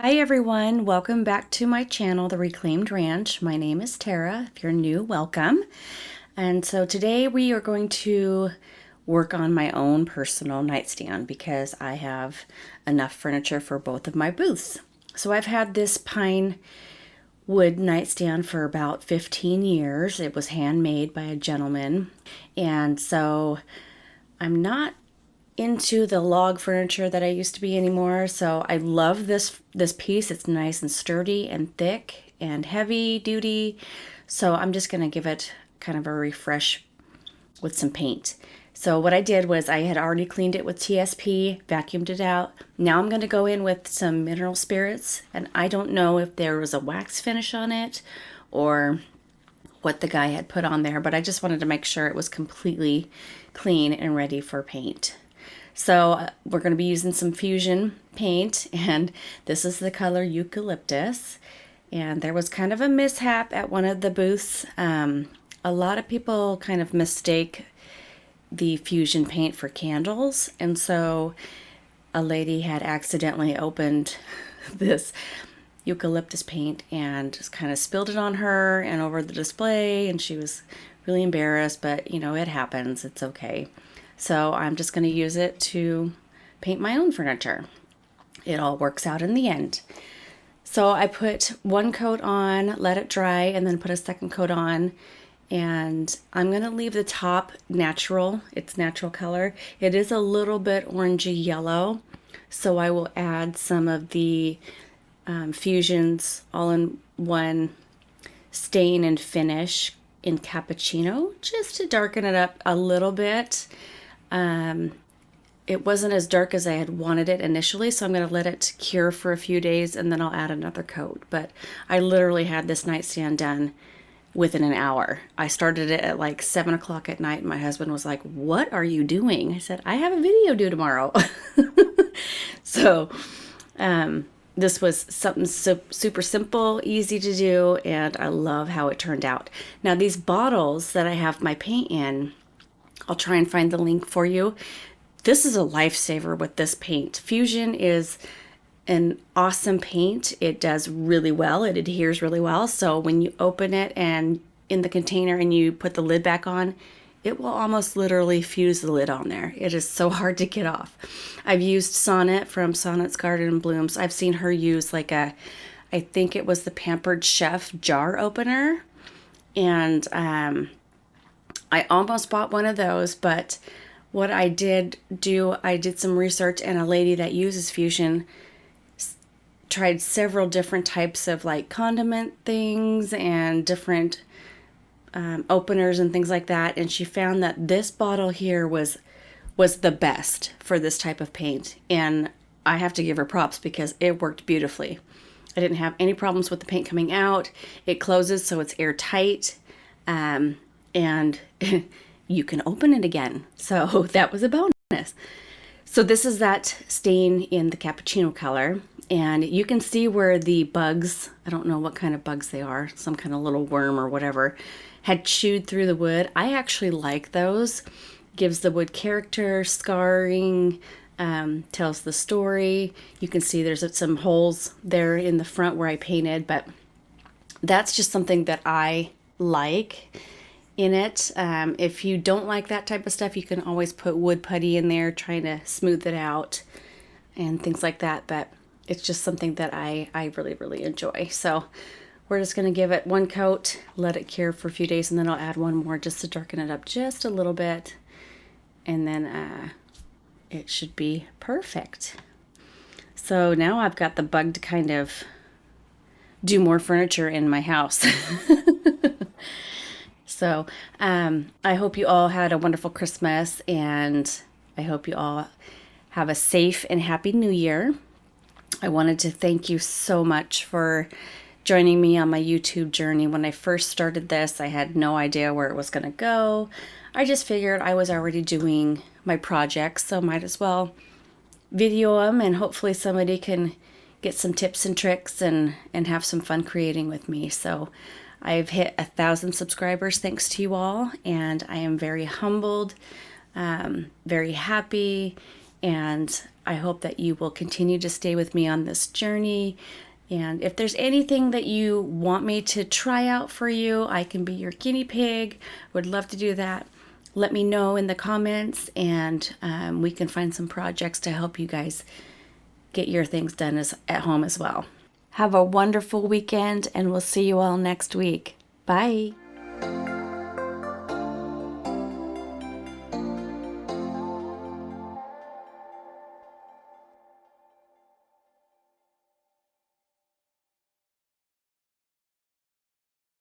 Hi everyone, welcome back to my channel, The Reclaimed Ranch. My name is Tara. If you're new, welcome. And so today we are going to work on my own personal nightstand because I have enough furniture for both of my booths. So I've had this pine wood nightstand for about 15 years. It was handmade by a gentleman. And so I'm not into the log furniture that I used to be anymore. So I love this piece. It's nice and sturdy and thick and heavy duty. So I'm just going to give it kind of a refresh with some paint. So what I did was I had already cleaned it with TSP, vacuumed it out. Now I'm going to go in with some mineral spirits, and I don't know if there was a wax finish on it or what the guy had put on there, but I just wanted to make sure it was completely clean and ready for paint. So we're going to be using some fusion paint, and this is the color Eucalyptus. And there was kind of a mishap at one of the booths. A lot of people kind of mistake the fusion paint for candles, and so a lady had accidentally opened this eucalyptus paint and just kind of spilled it on her and over the display, and she was really embarrassed, but you know, it happens, it's okay. So I'm just going to use it to paint my own furniture. It all works out in the end. So I put one coat on, let it dry, and then put a second coat on. And I'm going to leave the top natural. It's natural color. It is a little bit orangey yellow. So I will add some of the Fusions all-in-one stain and finish in Cappucino just to darken it up a little bit. It wasn't as dark as I had wanted it initially, so I'm going to let it cure for a few days and then I'll add another coat. But I literally had this nightstand done within an hour. I started it at like 7 o'clock at night and my husband was like, "What are you doing?" I said, "I have a video due tomorrow." So this was something super simple, easy to do, and I love how it turned out. Now these bottles that I have my paint in, I'll try and find the link for you. This is a lifesaver with this paint. Fusion is an awesome paint. It does really well. It adheres really well. So when you open it and in the container and you put the lid back on, it will almost literally fuse the lid on there. It is so hard to get off. I've used Sonnet from Sonnet's Garden and Blooms. I've seen her use like I think it was the Pampered Chef jar opener. And I almost bought one of those, but what I did do, I did some research, and a lady that uses Fusion tried several different types of like condiment things and different openers and things like that, and she found that this bottle here was the best for this type of paint, and I have to give her props because it worked beautifully. I didn't have any problems with the paint coming out. It closes so it's airtight, and you can open it again. So that was a bonus. So this is that stain in the Cappucino color. And you can see where the bugs, I don't know what kind of bugs they are, some kind of little worm or whatever, had chewed through the wood. I actually like those. Gives the wood character, scarring, tells the story. You can see there's some holes there in the front where I painted, but that's just something that I like in it. If you don't like that type of stuff, you can always put wood putty in there trying to smooth it out and things like that, but it's just something that I really, really enjoy. So we're just going to give it one coat, let it cure for a few days, and then I'll add one more just to darken it up just a little bit, and then it should be perfect. So now I've got the bug to kind of do more furniture in my house. So I hope you all had a wonderful Christmas, and I hope you all have a safe and happy New Year. I wanted to thank you so much for joining me on my YouTube journey. When I first started this, I had no idea where it was going to go. I just figured I was already doing my projects, so might as well video them, and hopefully somebody can get some tips and tricks and have some fun creating with me. So I've hit 1,000 subscribers thanks to you all, and I am very humbled, very happy, and I hope that you will continue to stay with me on this journey. And if there's anything that you want me to try out for you, I can be your guinea pig. Would love to do that. Let me know in the comments, and we can find some projects to help you guys get your things done at home as well. Have a wonderful weekend, and we'll see you all next week. Bye.